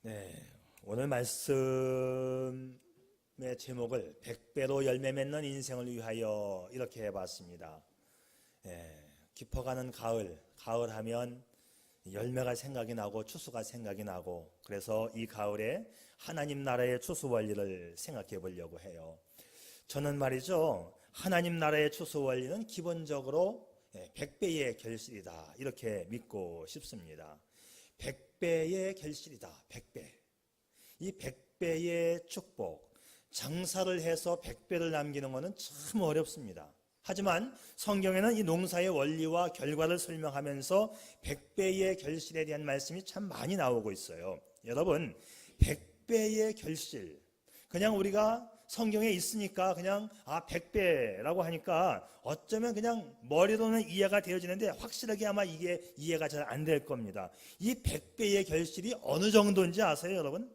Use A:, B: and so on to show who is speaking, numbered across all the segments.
A: 네, 오늘 말씀의 제목을 100배로 열매 맺는 인생을 위하여 이렇게 해봤습니다. 깊어가는 가을 하면 열매가 생각이 나고 추수가 생각이 나고, 그래서 이 가을에 하나님 나라의 추수 원리를 생각해 보려고 해요. 저는 말이죠, 하나님 나라의 추수 원리는 기본적으로 100배의 결실이다, 이렇게 믿고 싶습니다. 100배의 결실이다. 100배. 이 100배의 축복, 장사를 해서 100배를 남기는 것은 참 어렵습니다. 하지만 성경에는 이 농사의 원리와 결과를 설명하면서 100배의 결실에 대한 말씀이 참 많이 나오고 있어요. 여러분, 100배의 결실, 그냥 우리가 성경에 있으니까 그냥 100배라고 하니까 어쩌면 그냥 머리로는 이해가 되어지는데 확실하게 아마 이게 이해가 잘 안 될 겁니다. 이 100배의 결실이 어느 정도인지 아세요, 여러분?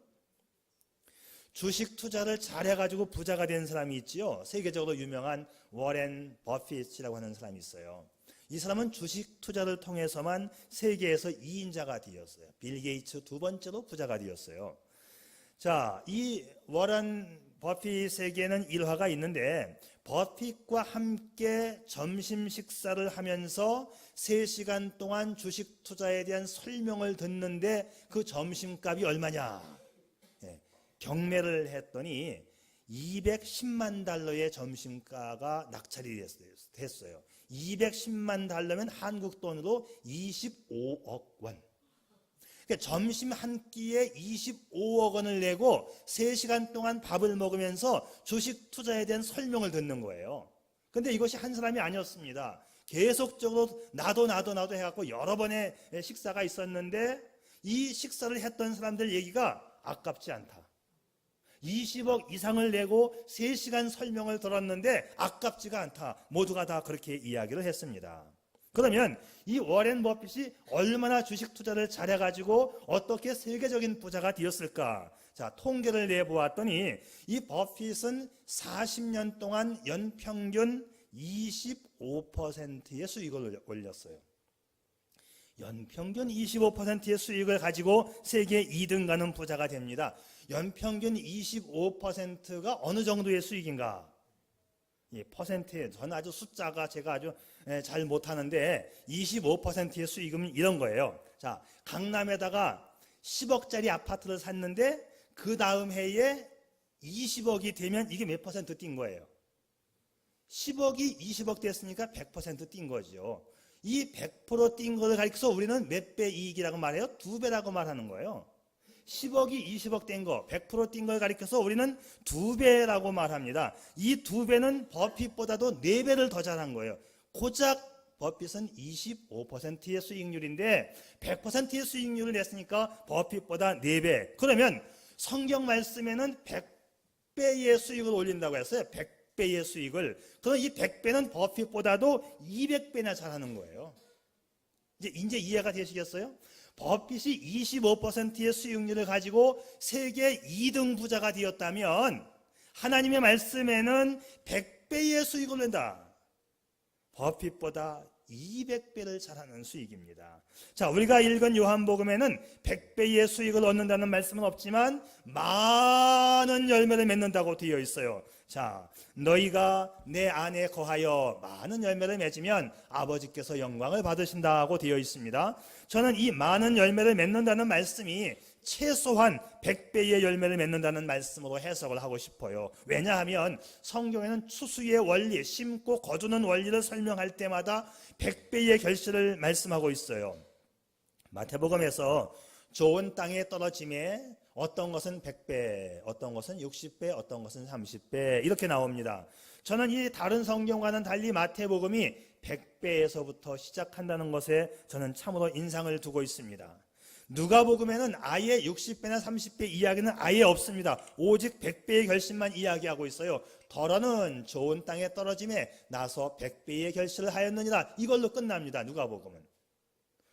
A: 주식 투자를 잘해가지고 부자가 된 사람이 있지요. 세계적으로 유명한 워렌 버핏이라고 하는 사람이 있어요. 이 사람은 주식 투자를 통해서만 세계에서 2인자가 되었어요. 빌 게이츠 두 번째로 부자가 되었어요. 자, 이 워렌 버핏에게는 일화가 있는데, 버핏과 함께 점심 식사를 하면서 3시간 동안 주식 투자에 대한 설명을 듣는데 그 점심값이 얼마냐? 경매를 했더니 210만 달러의 점심가가 낙찰이 됐어요. 210만 달러면 한국 돈으로 25억 원. 그러니까 점심 한 끼에 25억 원을 내고 3시간 동안 밥을 먹으면서 주식 투자에 대한 설명을 듣는 거예요. 근데 이것이 한 사람이 아니었습니다. 계속적으로 나도 해갖고 여러 번의 식사가 있었는데, 이 식사를 했던 사람들 얘기가 아깝지 않다. 20억 이상을 내고 3시간 설명을 들었는데 아깝지가 않다. 모두가 다 그렇게 이야기를 했습니다. 그러면 이 워렌 버핏이 얼마나 주식 투자를 잘해가지고 어떻게 세계적인 부자가 되었을까? 자, 통계를 내보았더니 이 버핏은 40년 동안 연평균 25%의 수익을 올렸어요. 연평균 25%의 수익을 가지고 세계 2등 가는 부자가 됩니다. 연평균 25%가 어느 정도의 수익인가? 퍼센트에, 저는 아주 숫자가 제가 아주 잘 못하는데 25%의 수익은 이런 거예요. 자, 강남에다가 10억짜리 아파트를 샀는데 그 다음 해에 20억이 되면 이게 몇 퍼센트 뛴 거예요? 10억이 20억 됐으니까 100% 뛴 거죠. 이 100% 뛴 거를 가리켜서 우리는 몇 배 이익이라고 말해요? 2배라고 말하는 거예요. 10억이 20억 된 거, 100% 뛴 걸 가리켜서 우리는 2배라고 말합니다. 이 2배는 버핏보다도 4배를 더 잘한 거예요. 고작 버핏은 25%의 수익률인데 100%의 수익률을 냈으니까 버핏보다 4배. 그러면 성경 말씀에는 100배의 수익을 올린다고 했어요. 100배의 수익을. 그럼 이 100배는 버핏보다도 200배나 잘하는 거예요. 이제 이해가 되시겠어요? 버핏이 25%의 수익률을 가지고 세계 2등 부자가 되었다면 하나님의 말씀에는 100배의 수익을 낸다. 버핏보다 200배를 잘하는 수익입니다. 자, 우리가 읽은 요한복음에는 100배의 수익을 얻는다는 말씀은 없지만 많은 열매를 맺는다고 되어 있어요. 자, 너희가 내 안에 거하여 많은 열매를 맺으면 아버지께서 영광을 받으신다고 되어 있습니다. 저는 이 많은 열매를 맺는다는 말씀이 최소한 100배의 열매를 맺는다는 말씀으로 해석을 하고 싶어요. 왜냐하면 성경에는 추수의 원리, 심고 거두는 원리를 설명할 때마다 100배의 결실을 말씀하고 있어요. 마태복음에서 좋은 땅에 떨어짐에 어떤 것은 100배, 어떤 것은 60배, 어떤 것은 30배 이렇게 나옵니다. 저는 이 다른 성경과는 달리 마태복음이 100배에서부터 시작한다는 것에 저는 참으로 인상을 두고 있습니다. 누가복음에는 아예 60배나 30배 이야기는 아예 없습니다. 오직 100배의 결실만 이야기하고 있어요. 더러는 좋은 땅에 떨어짐에 나서 100배의 결실을 하였느니라, 이걸로 끝납니다. 누가복음은.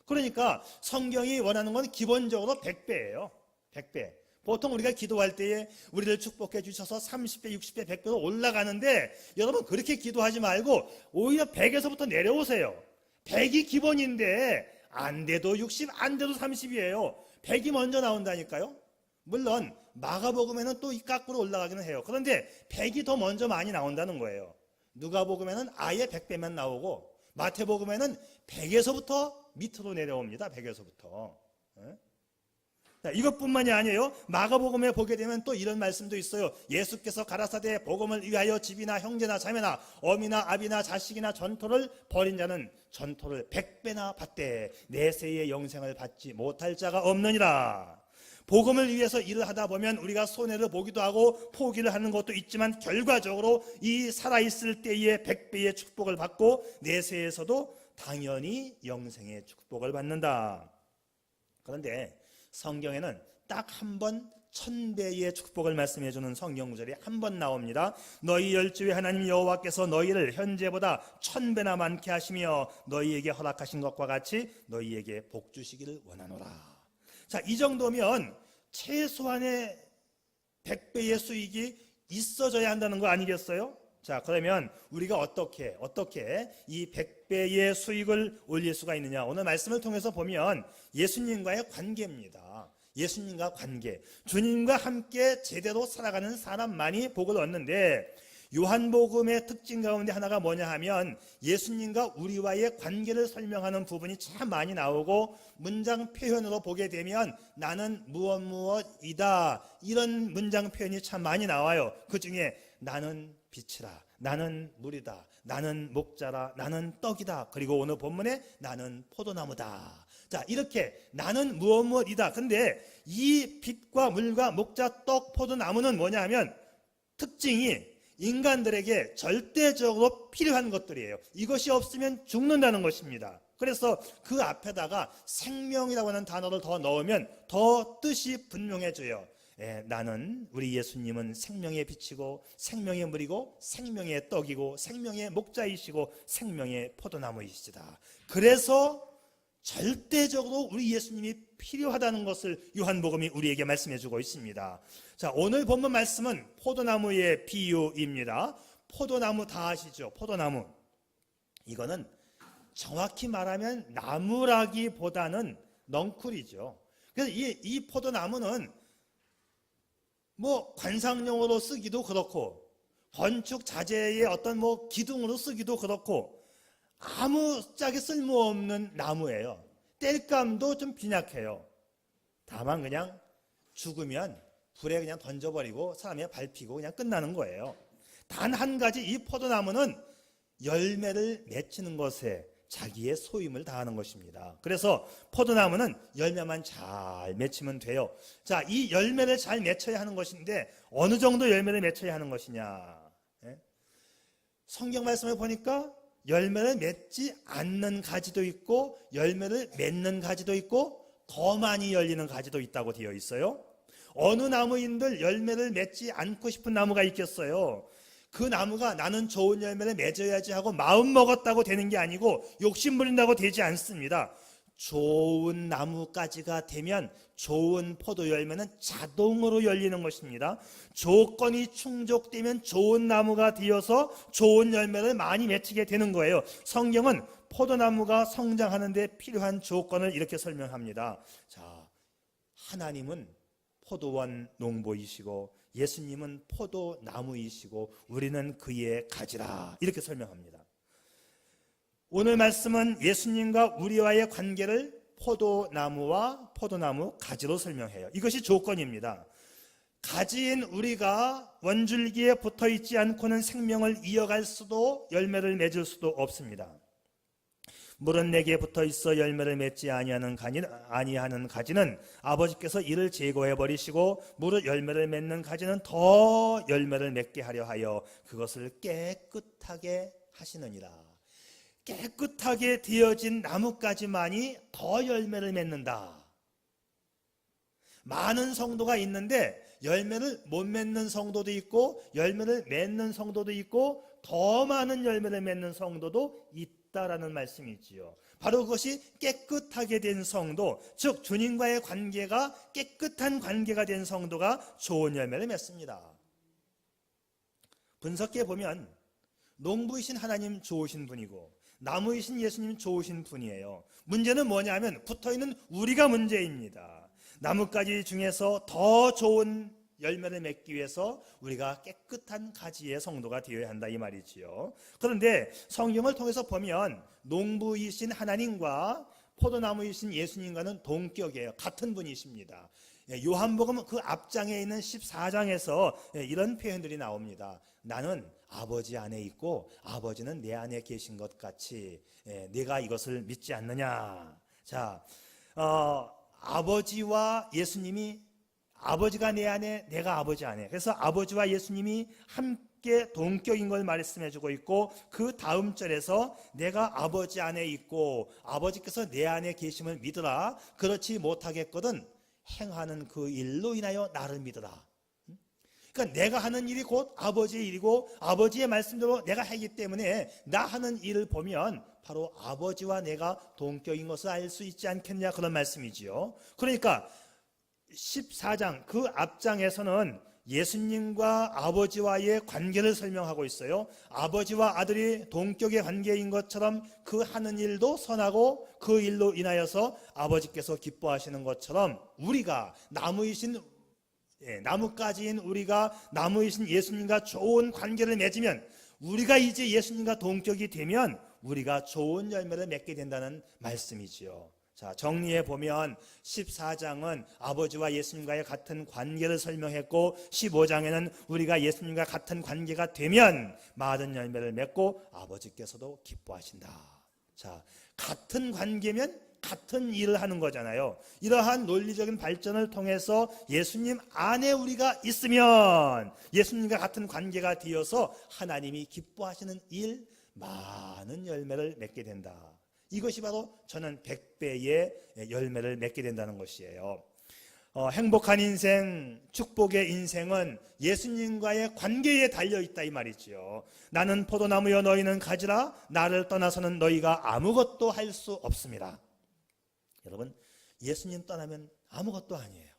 A: 그러니까 성경이 원하는 건 기본적으로 100배예요. 100배. 보통 우리가 기도할 때에 우리를 축복해 주셔서 30배, 60배, 100배로 올라가는데, 여러분 그렇게 기도하지 말고 오히려 100에서부터 내려오세요. 100이 기본인데 안 돼도 60, 안 돼도 30이에요. 100이 먼저 나온다니까요. 물론 마가복음에는 또 이 깎으로 올라가기는 해요. 그런데 100이 더 먼저 많이 나온다는 거예요. 누가복음에는 아예 100배만 나오고 마태복음에는 100에서부터 밑으로 내려옵니다. 100에서부터. 이것뿐만이 아니에요. 마가복음에 보게 되면 또 이런 말씀도 있어요. 예수께서 가라사대 복음을 위하여 집이나 형제나 자매나 어미나 아비나 자식이나 전토를 벌인 자는 전토를 100배나 받되 내세의 영생을 받지 못할 자가 없느니라. 복음을 위해서 일을 하다 보면 우리가 손해를 보기도 하고 포기를 하는 것도 있지만 결과적으로 이 살아있을 때에 100배의 축복을 받고 내세에서도 당연히 영생의 축복을 받는다. 그런데 성경에는 딱 한 번 1000배의 축복을 말씀해주는 성경 구절이 한 번 나옵니다. 너희 열조의 하나님 여호와께서 너희를 현재보다 1000배나 많게 하시며 너희에게 허락하신 것과 같이 너희에게 복 주시기를 원하노라. 자, 이 정도면 최소한의 100배의 수익이 있어져야 한다는 거 아니겠어요? 자, 그러면 우리가 어떻게 이 100배의 수익을 올릴 수가 있느냐? 오늘 말씀을 통해서 보면 예수님과의 관계입니다. 예수님과 관계. 주님과 함께 제대로 살아가는 사람만이 복을 얻는데 요한복음의 특징 가운데 하나가 뭐냐 하면 예수님과 우리와의 관계를 설명하는 부분이 참 많이 나오고 문장 표현으로 보게 되면 나는 무엇이다 이런 문장 표현이 참 많이 나와요. 그 중에 나는 빛이라, 나는 물이다, 나는 목자라, 나는 떡이다, 그리고 오늘 본문에 나는 포도나무다. 자, 이렇게 나는 무엇이다. 근데 이 빛과 물과 목자, 떡, 포도나무는 뭐냐 하면 특징이 인간들에게 절대적으로 필요한 것들이에요. 이것이 없으면 죽는다는 것입니다. 그래서 그 앞에다가 생명이라고 하는 단어를 더 넣으면 더 뜻이 분명해져요. 나는, 우리 예수님은 생명의 빛이고 생명의 물이고 생명의 떡이고 생명의 목자이시고 생명의 포도나무이시다. 그래서 절대적으로 우리 예수님이 필요하다는 것을 요한복음이 우리에게 말씀해주고 있습니다. 자, 오늘 본문 말씀은 포도나무의 비유입니다. 포도나무 다 아시죠? 포도나무. 이거는 정확히 말하면 나무라기보다는 넝쿨이죠. 그래서 이 포도나무는 뭐 관상용으로 쓰기도 그렇고 건축 자재의 어떤 뭐 기둥으로 쓰기도 그렇고 아무짝에 쓸모없는 나무예요. 땔감도 좀 빈약해요. 다만 그냥 죽으면 불에 그냥 던져버리고 사람이 밟히고 그냥 끝나는 거예요. 단 한 가지 이 포도나무는 열매를 맺히는 것에 자기의 소임을 다하는 것입니다. 그래서 포도나무는 열매만 잘 맺히면 돼요. 자, 이 열매를 잘 맺혀야 하는 것인데 어느 정도 열매를 맺혀야 하는 것이냐? 성경 말씀을 보니까 열매를 맺지 않는 가지도 있고 열매를 맺는 가지도 있고 더 많이 열리는 가지도 있다고 되어 있어요. 어느 나무인들 열매를 맺지 않고 싶은 나무가 있겠어요? 그 나무가 나는 좋은 열매를 맺어야지 하고 마음 먹었다고 되는 게 아니고 욕심 부린다고 되지 않습니다. 좋은 나무까지가 되면 좋은 포도 열매는 자동으로 열리는 것입니다. 조건이 충족되면 좋은 나무가 되어서 좋은 열매를 많이 맺히게 되는 거예요. 성경은 포도나무가 성장하는 데 필요한 조건을 이렇게 설명합니다. 자, 하나님은 포도원 농부이시고 예수님은 포도나무이시고 우리는 그의 가지라, 이렇게 설명합니다. 오늘 말씀은 예수님과 우리와의 관계를 포도나무와 포도나무 가지로 설명해요. 이것이 조건입니다. 가지인 우리가 원줄기에 붙어있지 않고는 생명을 이어갈 수도 열매를 맺을 수도 없습니다. 물은 내게 붙어있어 열매를 맺지 아니하는 가지는 아버지께서 이를 제거해버리시고 물은 열매를 맺는 가지는 더 열매를 맺게 하려 하여 그것을 깨끗하게 하시느니라. 깨끗하게 되어진 나무까지만이 더 열매를 맺는다. 많은 성도가 있는데 열매를 못 맺는 성도도 있고 열매를 맺는 성도도 있고 더 많은 열매를 맺는 성도도 있다라는 말씀이지요. 바로 그것이 깨끗하게 된 성도, 즉 주님과의 관계가 깨끗한 관계가 된 성도가 좋은 열매를 맺습니다. 분석해 보면 농부이신 하나님 좋으신 분이고 나무이신 예수님 좋으신 분이에요. 문제는 뭐냐면 붙어있는 우리가 문제입니다. 나뭇가지 중에서 더 좋은 열매를 맺기 위해서 우리가 깨끗한 가지의 성도가 되어야 한다 이 말이지요. 그런데 성경을 통해서 보면 농부이신 하나님과 포도나무이신 예수님과는 동격이에요. 같은 분이십니다. 요한복음 그 앞장에 있는 14장에서 이런 표현들이 나옵니다. 나는 아버지 안에 있고 아버지는 내 안에 계신 것 같이 네가 이것을 믿지 않느냐. 자, 아버지와 예수님이, 아버지가 내 안에, 내가 아버지 안에, 그래서 아버지와 예수님이 함께 동격인 걸 말씀해주고 있고, 그 다음 절에서 내가 아버지 안에 있고 아버지께서 내 안에 계심을 믿으라. 그렇지 못하겠거든 행하는 그 일로 인하여 나를 믿으라. 그러니까 내가 하는 일이 곧 아버지의 일이고 아버지의 말씀대로 내가 하기 때문에 나 하는 일을 보면 바로 아버지와 내가 동격인 것을 알 수 있지 않겠냐, 그런 말씀이지요. 그러니까 14장 그 앞장에서는 예수님과 아버지와의 관계를 설명하고 있어요. 아버지와 아들이 동격의 관계인 것처럼 그 하는 일도 선하고 그 일로 인하여서 아버지께서 기뻐하시는 것처럼 우리가 나뭇가지인 우리가 나무이신 예수님과 좋은 관계를 맺으면, 우리가 이제 예수님과 동격이 되면 우리가 좋은 열매를 맺게 된다는 말씀이지요. 자, 정리해 보면 14장은 아버지와 예수님과의 같은 관계를 설명했고 15장에는 우리가 예수님과 같은 관계가 되면 많은 열매를 맺고 아버지께서도 기뻐하신다. 자, 같은 관계면 같은 일을 하는 거잖아요. 이러한 논리적인 발전을 통해서 예수님 안에 우리가 있으면 예수님과 같은 관계가 되어서 하나님이 기뻐하시는 일, 많은 열매를 맺게 된다. 이것이 바로 저는 100배의 열매를 맺게 된다는 것이에요. 행복한 인생, 축복의 인생은 예수님과의 관계에 달려있다 이 말이지요. 나는 포도나무여 너희는 가지라. 나를 떠나서는 너희가 아무것도 할 수 없습니다. 여러분, 예수님 떠나면 아무것도 아니에요.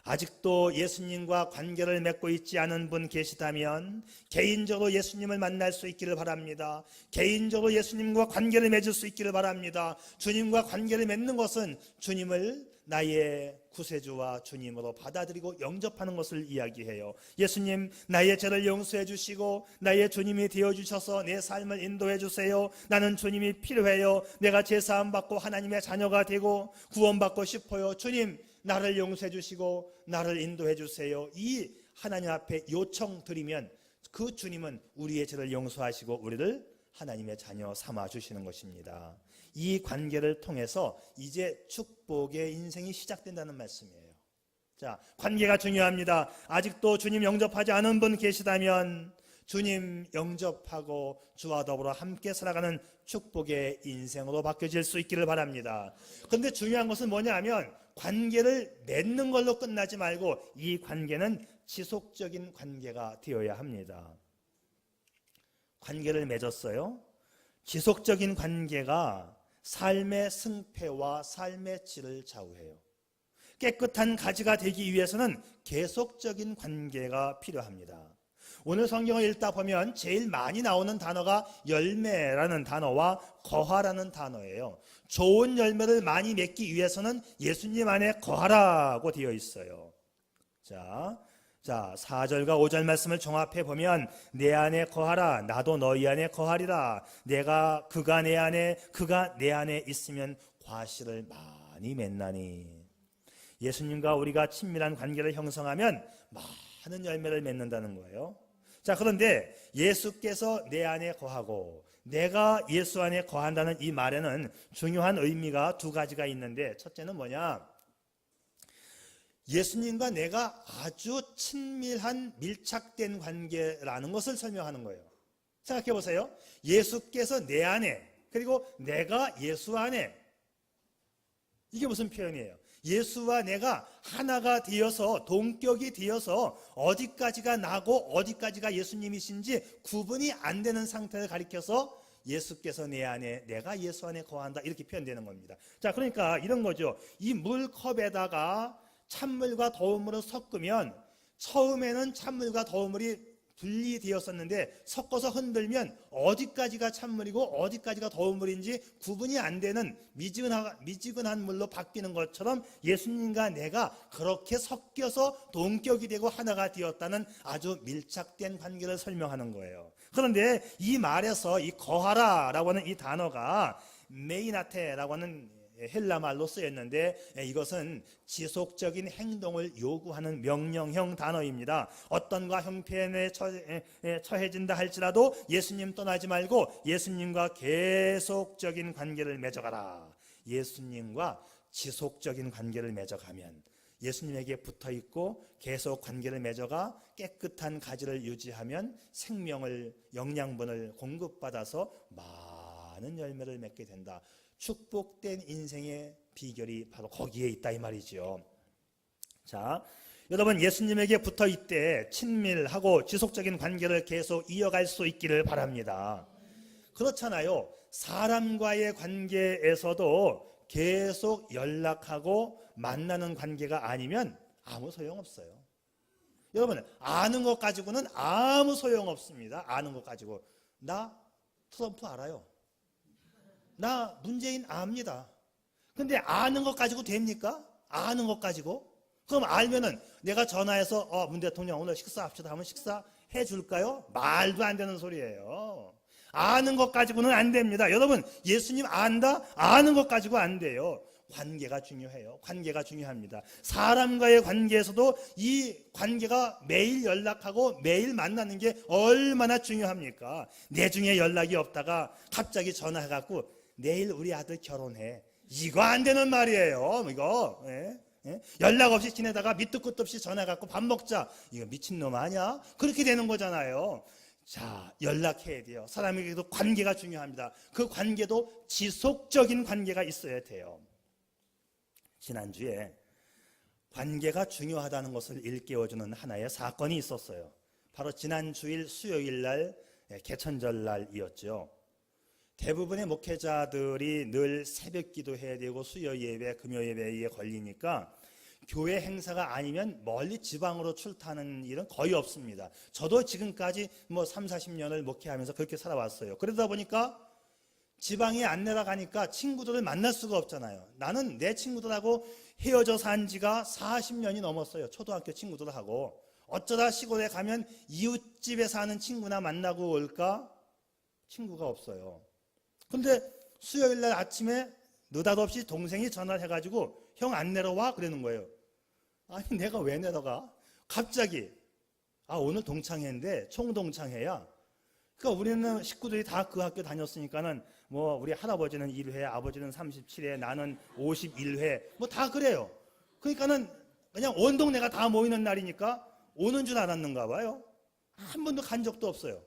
A: 아직도 예수님과 관계를 맺고 있지 않은 분 계시다면 개인적으로 예수님을 만날 수 있기를 바랍니다. 개인적으로 예수님과 관계를 맺을 수 있기를 바랍니다. 주님과 관계를 맺는 것은 주님을 나의 구세주와 주님으로 받아들이고 영접하는 것을 이야기해요. 예수님, 나의 죄를 용서해 주시고 나의 주님이 되어주셔서 내 삶을 인도해 주세요. 나는 주님이 필요해요. 내가 제사함 받고 하나님의 자녀가 되고 구원받고 싶어요. 주님, 나를 용서해 주시고 나를 인도해 주세요. 이 하나님 앞에 요청 드리면 그 주님은 우리의 죄를 용서하시고 우리를 하나님의 자녀 삼아 주시는 것입니다. 이 관계를 통해서 이제 축복의 인생이 시작된다는 말씀이에요. 자, 관계가 중요합니다. 아직도 주님 영접하지 않은 분 계시다면 주님 영접하고 주와 더불어 함께 살아가는 축복의 인생으로 바뀌어질 수 있기를 바랍니다. 그런데 중요한 것은 뭐냐 하면 관계를 맺는 걸로 끝나지 말고 이 관계는 지속적인 관계가 되어야 합니다. 관계를 맺었어요. 지속적인 관계가 삶의 승패와 삶의 질을 좌우해요. 깨끗한 가지가 되기 위해서는 계속적인 관계가 필요합니다. 오늘 성경을 읽다 보면 제일 많이 나오는 단어가 열매라는 단어와 거하라는 단어예요. 좋은 열매를 많이 맺기 위해서는 예수님 안에 거하라고 되어 있어요. 자, 4절과 5절 말씀을 종합해 보면 내 안에 거하라. 나도 너희 안에 거하리라. 내가 그가 내 안에, 그가 내 안에 있으면 과실을 많이 맺나니. 예수님과 우리가 친밀한 관계를 형성하면 많은 열매를 맺는다는 거예요. 자, 그런데 예수께서 내 안에 거하고 내가 예수 안에 거한다는 이 말에는 중요한 의미가 두 가지가 있는데, 첫째는 뭐냐? 예수님과 내가 아주 친밀한 밀착된 관계라는 것을 설명하는 거예요. 생각해 보세요. 예수께서 내 안에, 그리고 내가 예수 안에. 이게 무슨 표현이에요? 예수와 내가 하나가 되어서 동격이 되어서 어디까지가 나고 어디까지가 예수님이신지 구분이 안 되는 상태를 가리켜서 예수께서 내 안에, 내가 예수 안에 거한다, 이렇게 표현되는 겁니다. 자, 그러니까 이런 거죠. 이 물컵에다가 찬물과 더운 물을 섞으면 처음에는 찬물과 더운 물이 분리되었었는데 섞어서 흔들면 어디까지가 찬물이고 어디까지가 더운 물인지 구분이 안 되는 미지근한 물로 바뀌는 것처럼 예수님과 내가 그렇게 섞여서 동격이 되고 하나가 되었다는 아주 밀착된 관계를 설명하는 거예요. 그런데 이 말에서 이 거하라라고 하는 이 단어가 메이나테라고 하는 헬라 말로 쓰였는데 이것은 지속적인 행동을 요구하는 명령형 단어입니다. 어떤가 형편에 처해진다 할지라도 예수님 떠나지 말고 예수님과 계속적인 관계를 맺어가라. 예수님과 지속적인 관계를 맺어가면 예수님에게 붙어있고 계속 관계를 맺어가 깨끗한 가지를 유지하면 생명을 영양분을 공급받아서 많은 열매를 맺게 된다. 축복된 인생의 비결이 바로 거기에 있다 이 말이죠. 자, 여러분 예수님에게 붙어 있되 친밀하고 지속적인 관계를 계속 이어갈 수 있기를 바랍니다. 그렇잖아요. 사람과의 관계에서도 계속 연락하고 만나는 관계가 아니면 아무 소용없어요. 여러분 아는 것 가지고는 아무 소용없습니다. 아는 것 가지고 나 트럼프 알아요. 나 문재인 압니다. 근데 아는 것 가지고 됩니까? 아는 것 가지고? 그럼 알면은 내가 전화해서 문 대통령 오늘 식사합시다 하면 식사해 줄까요? 말도 안 되는 소리예요. 아는 것 가지고는 안 됩니다. 여러분 예수님 안다? 아는 것 가지고 안 돼요. 관계가 중요해요. 관계가 중요합니다. 사람과의 관계에서도 이 관계가 매일 연락하고 매일 만나는 게 얼마나 중요합니까? 내 중에 연락이 없다가 갑자기 전화해갖고 내일 우리 아들 결혼해. 이거 안 되는 말이에요. 이거 연락 없이 지내다가 밑도 끝도 없이 전화해갖고 밥 먹자. 이거 미친놈 아니야? 그렇게 되는 거잖아요. 자, 연락해야 돼요. 사람에게도 관계가 중요합니다. 그 관계도 지속적인 관계가 있어야 돼요. 지난주에 관계가 중요하다는 것을 일깨워주는 하나의 사건이 있었어요. 바로 지난 주일 수요일 날 개천절 날이었죠. 대부분의 목회자들이 늘 새벽 기도해야 되고 수요 예배, 금요 예배에 걸리니까 교회 행사가 아니면 멀리 지방으로 출타하는 일은 거의 없습니다. 저도 지금까지 3, 40년을 목회하면서 그렇게 살아왔어요. 그러다 보니까 지방에 안 내려가니까 친구들을 만날 수가 없잖아요. 나는 내 친구들하고 헤어져 산 지가 40년이 넘었어요. 초등학교 친구들하고. 어쩌다 시골에 가면 이웃집에 사는 친구나 만나고 올까? 친구가 없어요. 근데 수요일 날 아침에 느닷없이 동생이 전화를 해가지고 형 안 내려와? 그러는 거예요. 아니 내가 왜 내려가? 갑자기 오늘 동창회인데 총동창회야. 그러니까 우리는 식구들이 다 그 학교 다녔으니까는 우리 할아버지는 1회, 아버지는 37회, 나는 51회 다 그래요. 그러니까는 그냥 온 동네가 다 모이는 날이니까 오는 줄 알았는가 봐요. 한 번도 간 적도 없어요.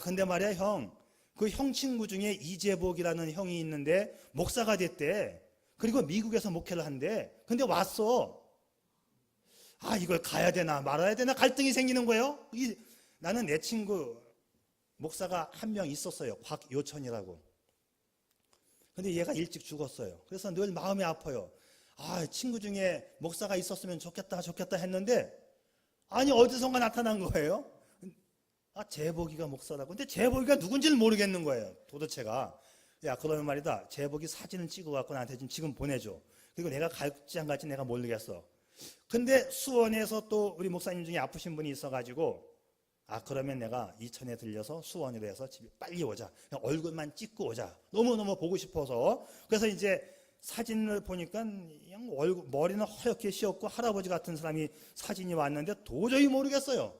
A: 근데 말이야 형, 그 형 친구 중에 이재복이라는 형이 있는데 목사가 됐대. 그리고 미국에서 목회를 한대. 근데 왔어. 이걸 가야 되나 말아야 되나 갈등이 생기는 거예요. 나는 내 친구 목사가 한 명 있었어요. 곽요천이라고. 근데 얘가 일찍 죽었어요. 그래서 늘 마음이 아파요. 친구 중에 목사가 있었으면 좋겠다 했는데 어디선가 나타난 거예요. 재복이가 목사라고. 근데 재복이가 누군지를 모르겠는 거예요. 도대체가. 야, 그러면 말이다. 재복이 사진을 찍어갖고 나한테 지금 보내줘. 그리고 내가 갈지 안 갈지 내가 모르겠어. 근데 수원에서 또 우리 목사님 중에 아프신 분이 있어가지고 그러면 내가 이천에 들려서 수원으로 해서 집에 빨리 오자. 그냥 얼굴만 찍고 오자. 너무너무 보고 싶어서. 그래서 이제 사진을 보니까 그냥 머리는 허옇게 씌었고 할아버지 같은 사람이 사진이 왔는데 도저히 모르겠어요.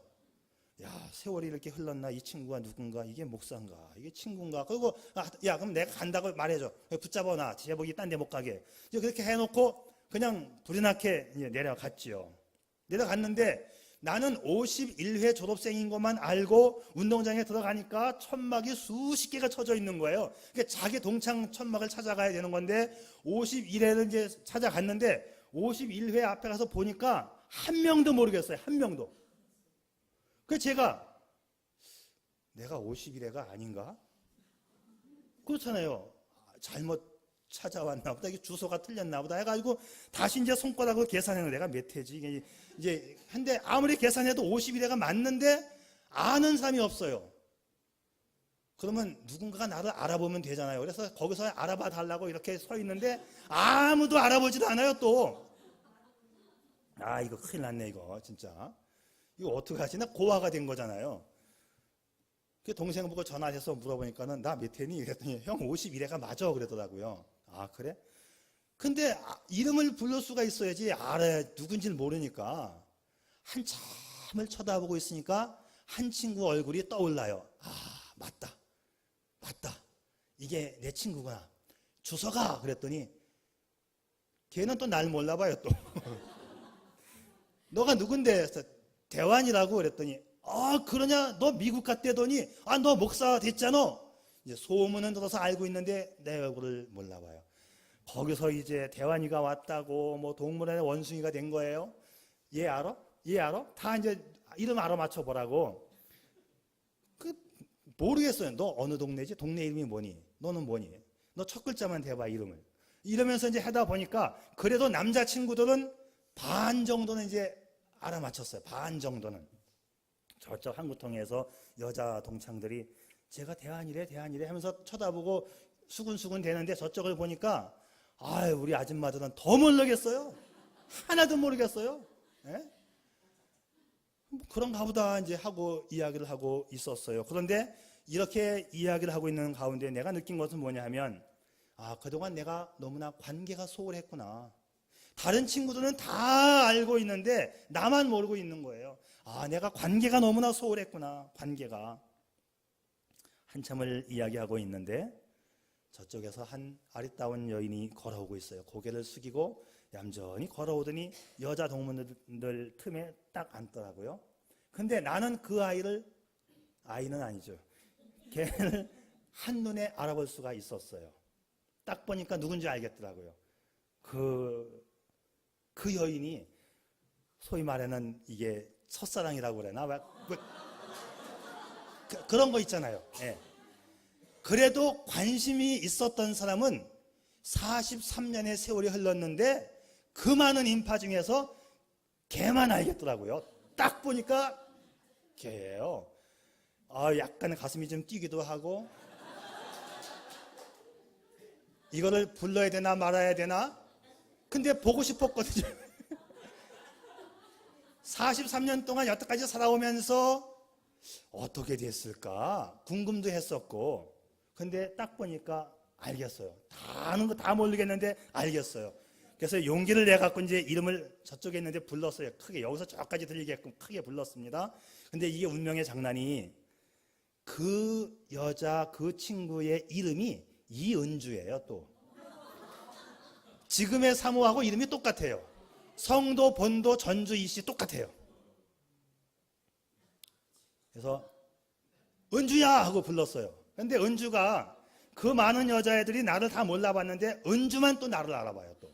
A: 야, 세월이 이렇게 흘렀나? 이 친구가 누군가? 이게 목사인가? 이게 친구인가? 그리고 야, 그럼 내가 간다고 말해줘. 붙잡아놔. 제복이 딴 데 못 가게. 그렇게 해놓고 그냥 불이 나게 내려갔지요. 내려갔는데 나는 51회 졸업생인 것만 알고 운동장에 들어가니까 천막이 수십 개가 쳐져 있는 거예요. 그러니까 자기 동창 천막을 찾아가야 되는 건데 51회를 이제 찾아갔는데 51회 앞에 가서 보니까 한 명도 모르겠어요. 한 명도. 그래서 제가 내가 51회가 아닌가? 그렇잖아요. 잘못 찾아왔나 보다. 이게 주소가 틀렸나 보다 해가지고 다시 이제 손가락으로 계산해는 내가 몇 회지 이게 이제 근데 아무리 계산해도 51회가 맞는데 아는 사람이 없어요. 그러면 누군가가 나를 알아보면 되잖아요. 그래서 거기서 알아봐 달라고 이렇게 서 있는데 아무도 알아보지도 않아요 또. 아 이거 큰일 났네 이거 진짜. 이거 어떡하지? 나 고아가 된 거잖아요. 그 동생 보고 전화해서 물어보니까는 나 몇 회니? 그랬더니 형 51회가 맞아 그러더라고요. 아 그래? 근데 이름을 부를 수가 있어야지 알아야 누군지를 모르니까 한참을 쳐다보고 있으니까 한 친구 얼굴이 떠올라요. 아 맞다 이게 내 친구구나. 주소가 그랬더니 걔는 또 날 몰라봐요 또. 너가 누군데? 대환이라고 그랬더니 그러냐? 너 미국 갔대더니 너 목사 됐잖아. 이제 소문은 들어서 알고 있는데 내 얼굴을 몰라봐요. 거기서 이제 대환이가 왔다고 뭐 동물원의 원숭이가 된 거예요. 얘 알아? 다 이제 이름 알아맞혀 보라고. 모르겠어요. 너 어느 동네지? 동네 이름이 뭐니? 너는 뭐니? 너 첫 글자만 대봐 이름을. 이러면서 이제 하다 보니까 그래도 남자친구들은 반 정도는 이제 알아맞혔어요. 반 정도는. 저쪽 한구통에서 여자 동창들이 제가 대환이래 하면서 쳐다보고 수근수근 되는데 저쪽을 보니까 우리 아줌마들은 더 모르겠어요. 하나도 모르겠어요. 예? 뭐 그런가 보다 이제 하고 이야기를 하고 있었어요. 그런데 이렇게 이야기를 하고 있는 가운데 내가 느낀 것은 뭐냐 하면 그동안 내가 너무나 관계가 소홀했구나. 다른 친구들은 다 알고 있는데 나만 모르고 있는 거예요. 내가 관계가 너무나 소홀했구나. 관계가. 한참을 이야기하고 있는데 저쪽에서 한 아리따운 여인이 걸어오고 있어요. 고개를 숙이고 얌전히 걸어오더니 여자 동문들 틈에 딱 앉더라고요. 근데 나는 그 아이는 아니죠. 걔를 한눈에 알아볼 수가 있었어요. 딱 보니까 누군지 알겠더라고요. 그 여인이 소위 말하는 이게 첫사랑이라고 그러나? 그런 거 있잖아요. 예. 그래도 관심이 있었던 사람은 43년의 세월이 흘렀는데 그 많은 인파 중에서 걔만 알겠더라고요. 딱 보니까 걔예요. 약간 가슴이 좀 뛰기도 하고 이거를 불러야 되나 말아야 되나? 근데 보고 싶었거든요. 43년 동안 여태까지 살아오면서 어떻게 됐을까 궁금도 했었고 근데 딱 보니까 알겠어요. 다 아는 거 다 모르겠는데 알겠어요. 그래서 용기를 내갖고 이제 이름을 저쪽에 있는데 불렀어요. 크게 여기서 저까지 들리게끔 크게 불렀습니다. 근데 이게 운명의 장난이 그 여자 그 친구의 이름이 이은주예요. 또 지금의 사모하고 이름이 똑같아요. 성도, 본도, 전주, 이씨 똑같아요. 그래서 은주야 하고 불렀어요. 근데 은주가 그 많은 여자애들이 나를 다 몰라봤는데 은주만 또 나를 알아봐요. 또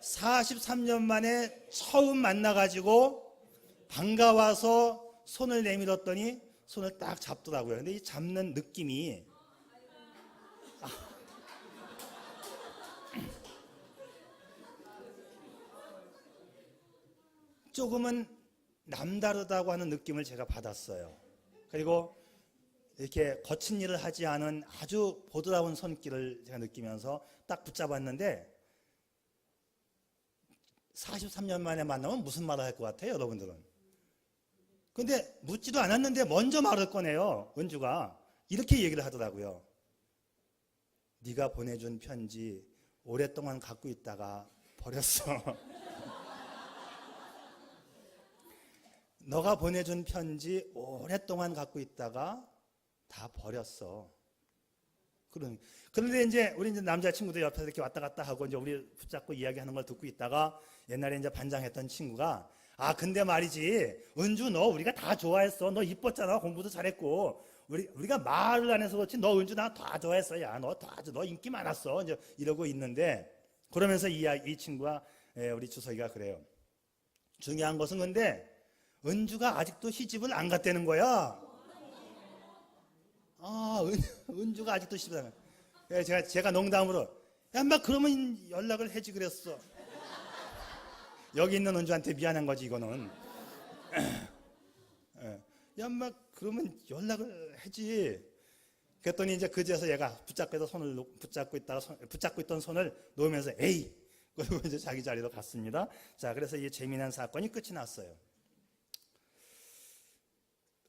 A: 43년 만에 처음 만나가지고 반가워서 손을 내밀었더니 손을 딱 잡더라고요. 근데 이 잡는 느낌이 조금은 남다르다고 하는 느낌을 제가 받았어요. 그리고 이렇게 거친 일을 하지 않은 아주 보드라운 손길을 제가 느끼면서 딱 붙잡았는데 43년 만에 만나면 무슨 말을 할 것 같아요, 여러분들은? 근데 묻지도 않았는데 먼저 말을 꺼내요. 은주가 이렇게 얘기를 하더라고요. 네가 보내준 편지 오랫동안 갖고 있다가 버렸어. 너가 보내준 편지 오랫동안 갖고 있다가 다 버렸어. 그런데 이제 우리 이제 남자친구들 옆에서 이렇게 왔다 갔다 하고 이제 우리 붙잡고 이야기하는 걸 듣고 있다가 옛날에 이제 반장했던 친구가 근데 말이지 은주 너 우리가 다 좋아했어. 너 이뻤잖아. 공부도 잘했고 우리가 말을 안 해서 그렇지 너 은주 나 다 좋아했어. 야 너 인기 많았어. 이제 이러고 있는데 그러면서 이 친구가 우리 주석이가 그래요. 중요한 것은 근데 은주가 아직도 시집을 안 갔다는 거야. 은주가 아직도 씹어요. 제가 농담으로, 야, 막 그러면 연락을 해지 그랬어. 여기 있는 은주한테 미안한 거지, 이거는. 야, 막 그러면 연락을 하지. 그랬더니 이제 그제서 얘가 붙잡고 있던 손을 놓으면서 에이! 그리고 이제 자기 자리로 갔습니다. 자, 그래서 이 재미난 사건이 끝이 났어요.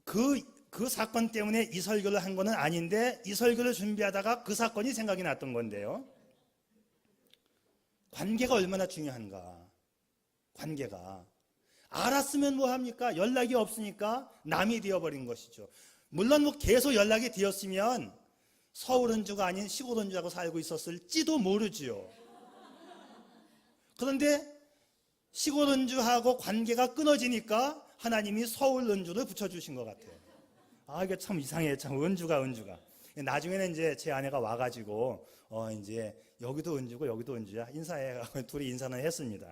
A: 그 사건 때문에 이 설교를 한 거는 아닌데 이 설교를 준비하다가 그 사건이 생각이 났던 건데요. 관계가 얼마나 중요한가. 관계가. 알았으면 뭐합니까? 연락이 없으니까 남이 되어버린 것이죠. 물론 뭐 계속 연락이 되었으면 서울 은주가 아닌 시골 은주하고 살고 있었을지도 모르지요. 그런데 시골 은주하고 관계가 끊어지니까 하나님이 서울 은주를 붙여주신 것 같아요. 이게 참 이상해요. 참 은주가. 나중에는 이제 제 아내가 와가지고 이제 여기도 은주고 여기도 은주야. 인사해. 둘이 인사는 했습니다.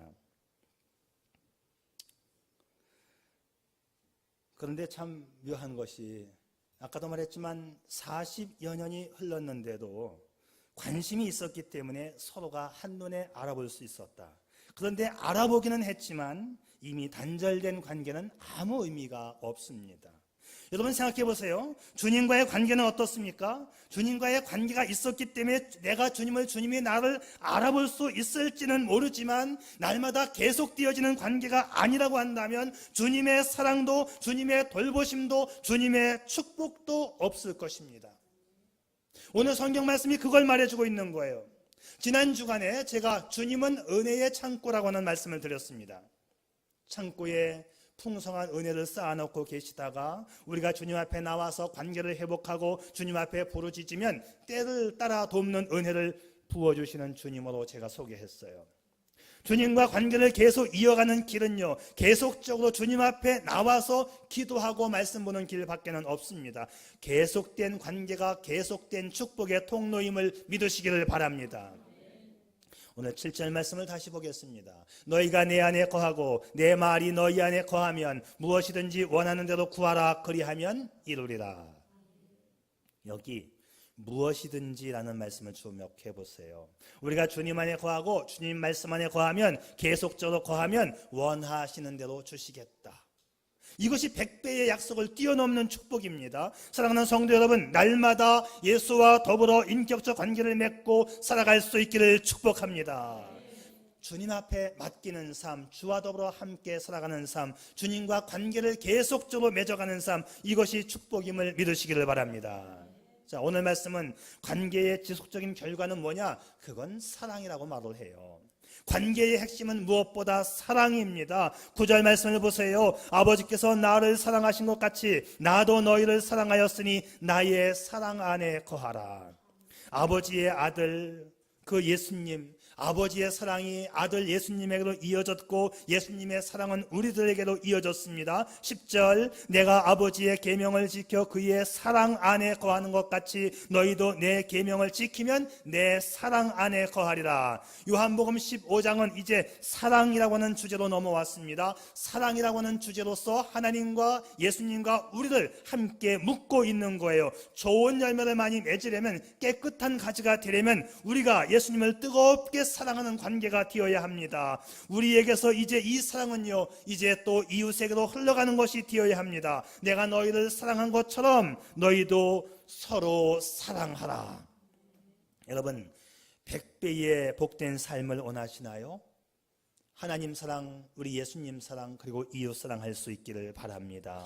A: 그런데 참 묘한 것이 아까도 말했지만 40여 년이 흘렀는데도 관심이 있었기 때문에 서로가 한눈에 알아볼 수 있었다. 그런데 알아보기는 했지만 이미 단절된 관계는 아무 의미가 없습니다. 여러분 생각해 보세요. 주님과의 관계는 어떻습니까? 주님과의 관계가 있었기 때문에 주님이 나를 알아볼 수 있을지는 모르지만 날마다 계속되어지는 관계가 아니라고 한다면 주님의 사랑도 주님의 돌보심도 주님의 축복도 없을 것입니다. 오늘 성경 말씀이 그걸 말해주고 있는 거예요. 지난 주간에 제가 주님은 은혜의 창고라고 하는 말씀을 드렸습니다. 창고에 풍성한 은혜를 쌓아놓고 계시다가 우리가 주님 앞에 나와서 관계를 회복하고 주님 앞에 부르짖으면 때를 따라 돕는 은혜를 부어주시는 주님으로 제가 소개했어요. 주님과 관계를 계속 이어가는 길은요, 계속적으로 주님 앞에 나와서 기도하고 말씀 보는 길밖에는 없습니다. 계속된 관계가 계속된 축복의 통로임을 믿으시기를 바랍니다. 오늘 7절 말씀을 다시 보겠습니다. 너희가 내 안에 거하고 내 말이 너희 안에 거하면 무엇이든지 원하는 대로 구하라. 그리하면 이루리라. 여기 무엇이든지라는 말씀을 주목해 보세요. 우리가 주님 안에 거하고 주님 말씀 안에 거하면 계속적으로 거하면 원하시는 대로 주시겠다. 이것이 100배의 약속을 뛰어넘는 축복입니다. 사랑하는 성도 여러분, 날마다 예수와 더불어 인격적 관계를 맺고 살아갈 수 있기를 축복합니다. 주님 앞에 맡기는 삶, 주와 더불어 함께 살아가는 삶, 주님과 관계를 계속적으로 맺어가는 삶, 이것이 축복임을 믿으시기를 바랍니다. 자, 오늘 말씀은 관계의 지속적인 결과는 뭐냐? 그건 사랑이라고 말을 해요. 관계의 핵심은 무엇보다 사랑입니다. 9절 말씀을 보세요. 아버지께서 나를 사랑하신 것 같이 나도 너희를 사랑하였으니 나의 사랑 안에 거하라. 아버지의 아들 그 예수님, 아버지의 사랑이 아들 예수님에게로 이어졌고 예수님의 사랑은 우리들에게로 이어졌습니다. 10절 내가 아버지의 계명을 지켜 그의 사랑 안에 거하는 것 같이 너희도 내 계명을 지키면 내 사랑 안에 거하리라. 요한복음 15장은 이제 사랑이라고 하는 주제로 넘어왔습니다. 사랑이라고 하는 주제로서 하나님과 예수님과 우리를 함께 묶고 있는 거예요. 좋은 열매를 많이 맺으려면, 깨끗한 가지가 되려면 우리가 예수님을 뜨겁게 사랑하는 관계가 되어야 합니다. 우리에게서 이제 이 사랑은요, 이제 또 이웃에게로 흘러가는 것이 되어야 합니다. 내가 너희를 사랑한 것처럼 너희도 서로 사랑하라. 여러분, 100배의 복된 삶을 원하시나요? 하나님 사랑, 우리 예수님 사랑, 그리고 이웃 사랑할 수 있기를 바랍니다.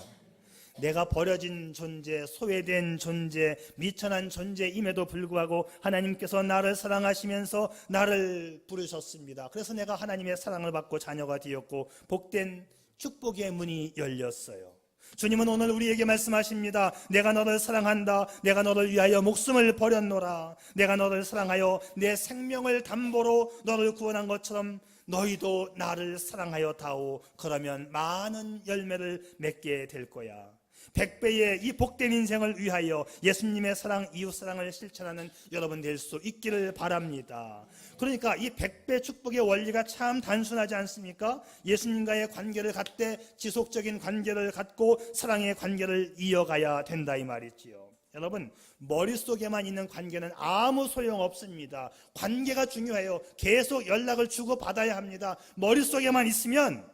A: 내가 버려진 존재, 소외된 존재, 미천한 존재임에도 불구하고 하나님께서 나를 사랑하시면서 나를 부르셨습니다. 그래서 내가 하나님의 사랑을 받고 자녀가 되었고 복된 축복의 문이 열렸어요. 주님은 오늘 우리에게 말씀하십니다. 내가 너를 사랑한다. 내가 너를 위하여 목숨을 버렸노라. 내가 너를 사랑하여 내 생명을 담보로 너를 구원한 것처럼 너희도 나를 사랑하여 다오. 그러면 많은 열매를 맺게 될 거야. 100배의 이 복된 인생을 위하여 예수님의 사랑, 이웃 사랑을 실천하는 여러분 될 수 있기를 바랍니다. 그러니까 이 100배 축복의 원리가 참 단순하지 않습니까? 예수님과의 관계를 갖되 지속적인 관계를 갖고 사랑의 관계를 이어가야 된다 이 말이지요. 여러분, 머릿속에만 있는 관계는 아무 소용없습니다. 관계가 중요해요. 계속 연락을 주고받아야 합니다. 머릿속에만 있으면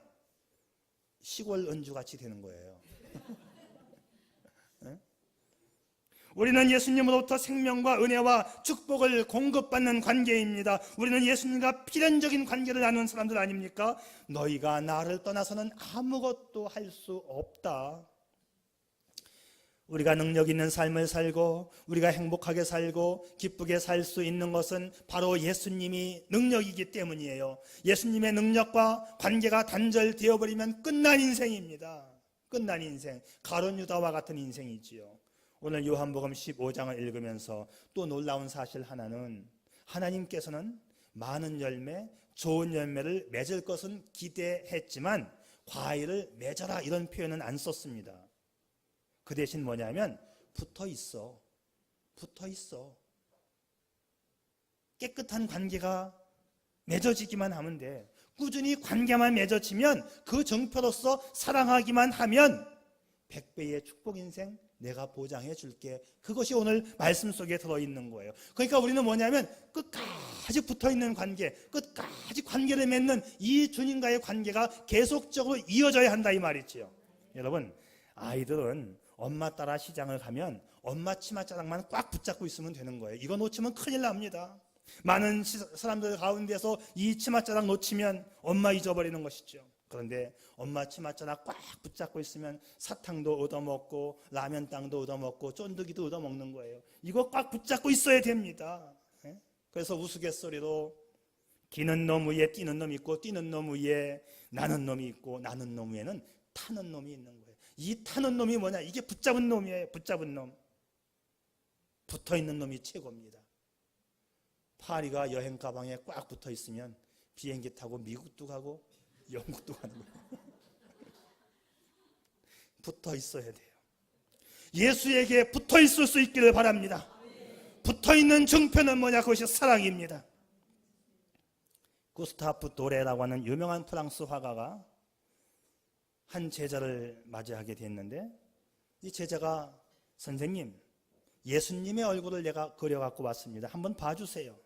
A: 시골 은주같이 되는 거예요. 우리는 예수님으로부터 생명과 은혜와 축복을 공급받는 관계입니다. 우리는 예수님과 필연적인 관계를 나누는 사람들 아닙니까? 너희가 나를 떠나서는 아무것도 할 수 없다. 우리가 능력 있는 삶을 살고 우리가 행복하게 살고 기쁘게 살 수 있는 것은 바로 예수님이 능력이기 때문이에요. 예수님의 능력과 관계가 단절되어 버리면 끝난 인생입니다. 끝난 인생, 가룟 유다와 같은 인생이지요. 오늘 요한복음 15장을 읽으면서 또 놀라운 사실 하나는, 하나님께서는 많은 열매, 좋은 열매를 맺을 것은 기대했지만 과일을 맺어라 이런 표현은 안 썼습니다. 그 대신 뭐냐면 붙어 있어. 깨끗한 관계가 맺어지기만 하면 돼. 꾸준히 관계만 맺어지면 그 증표로서 사랑하기만 하면 100배의 축복 인생 내가 보장해 줄게. 그것이 오늘 말씀 속에 들어있는 거예요. 그러니까 우리는 뭐냐면 끝까지 붙어있는 관계, 끝까지 관계를 맺는 이 주님과의 관계가 계속적으로 이어져야 한다 이 말이지요. 여러분, 아이들은 엄마 따라 시장을 가면 엄마 치맛자락만 꽉 붙잡고 있으면 되는 거예요. 이거 놓치면 큰일 납니다. 많은 사람들 가운데서 이 치맛자락 놓치면 엄마 잊어버리는 것이죠. 그런데 엄마 치맛자락 꽉 붙잡고 있으면 사탕도 얻어먹고 라면 땅도 얻어먹고 쫀득이도 얻어먹는 거예요. 이거 꽉 붙잡고 있어야 됩니다. 그래서 우스갯소리로 기는 놈 위에 뛰는 놈이 있고 뛰는 놈 위에 나는 놈이 있고 나는 놈 위에는 타는 놈이 있는 거예요. 이 타는 놈이 뭐냐? 이게 붙잡은 놈이에요. 붙잡은 놈. 붙어있는 놈이 최고입니다. 파리가 여행 가방에 꽉 붙어 있으면 비행기 타고 미국도 가고 영국도 가는 거예요. 붙어 있어야 돼요. 예수에게 붙어 있을 수 있기를 바랍니다. 붙어 있는 증표는 뭐냐? 그것이 사랑입니다. 구스타프 도레라고 하는 유명한 프랑스 화가가 한 제자를 맞이하게 됐는데, 이 제자가 선생님, 예수님의 얼굴을 내가 그려갖고 왔습니다. 한번 봐주세요.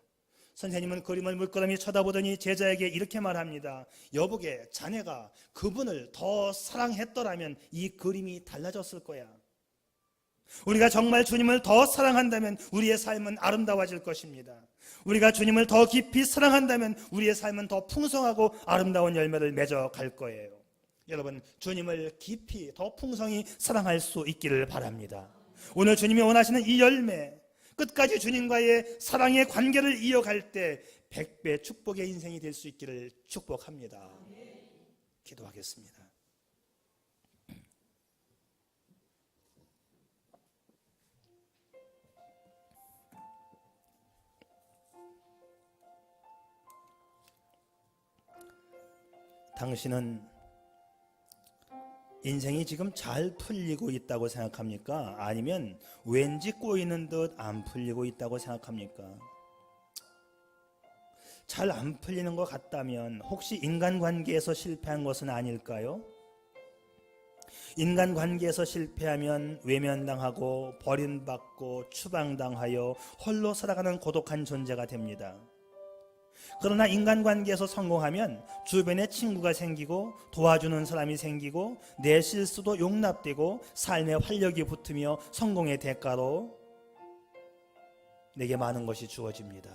A: 선생님은 그림을 물끄러미 쳐다보더니 제자에게 이렇게 말합니다. 여보게, 자네가 그분을 더 사랑했더라면 이 그림이 달라졌을 거야. 우리가 정말 주님을 더 사랑한다면 우리의 삶은 아름다워질 것입니다. 우리가 주님을 더 깊이 사랑한다면 우리의 삶은 더 풍성하고 아름다운 열매를 맺어갈 거예요. 여러분, 주님을 깊이 더 풍성히 사랑할 수 있기를 바랍니다. 오늘 주님이 원하시는 이 열매, 끝까지 주님과의 사랑의 관계를 이어갈 때 100배 축복의 인생이 될 수 있기를 축복합니다. 기도하겠습니다. 당신은 인생이 지금 잘 풀리고 있다고 생각합니까? 아니면 왠지 꼬이는 듯 안 풀리고 있다고 생각합니까? 잘 안 풀리는 것 같다면 혹시 인간관계에서 실패한 것은 아닐까요? 인간관계에서 실패하면 외면당하고 버림받고 추방당하여 홀로 살아가는 고독한 존재가 됩니다. 그러나 인간관계에서 성공하면 주변에 친구가 생기고 도와주는 사람이 생기고 내 실수도 용납되고 삶의 활력이 붙으며 성공의 대가로 내게 많은 것이 주어집니다.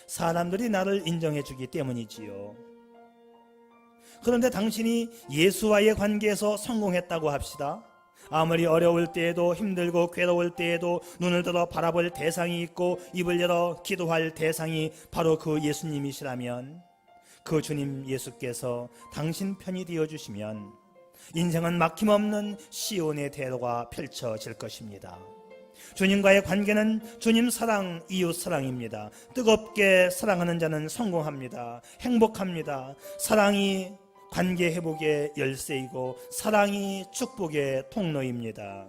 A: 사람들이 나를 인정해 주기 때문이지요. 그런데 당신이 예수와의 관계에서 성공했다고 합시다. 아무리 어려울 때에도 힘들고 괴로울 때에도 눈을 들어 바라볼 대상이 있고 입을 열어 기도할 대상이 바로 그 예수님이시라면, 그 주님 예수께서 당신 편이 되어주시면 인생은 막힘없는 시온의 대로가 펼쳐질 것입니다. 주님과의 관계는 주님 사랑, 이웃 사랑입니다. 뜨겁게 사랑하는 자는 성공합니다. 행복합니다. 사랑이 관계 회복의 열쇠이고 사랑이 축복의 통로입니다.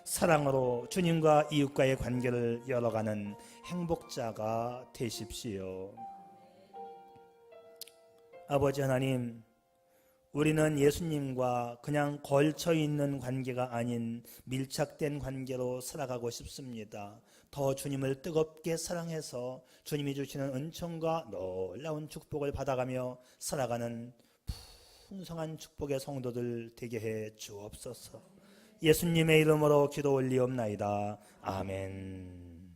A: 사랑으로 주님과 이웃과의 관계를 열어가는 행복자가 되십시오. 아버지 하나님, 우리는 예수님과 그냥 걸쳐 있는 관계가 아닌 밀착된 관계로 살아가고 싶습니다. 더 주님을 뜨겁게 사랑해서 주님이 주시는 은총과 놀라운 축복을 받아가며 살아가는 풍성한 축복의 성도들 되게 해 주옵소서. 예수님의 이름으로 기도 올리옵나이다. 아멘.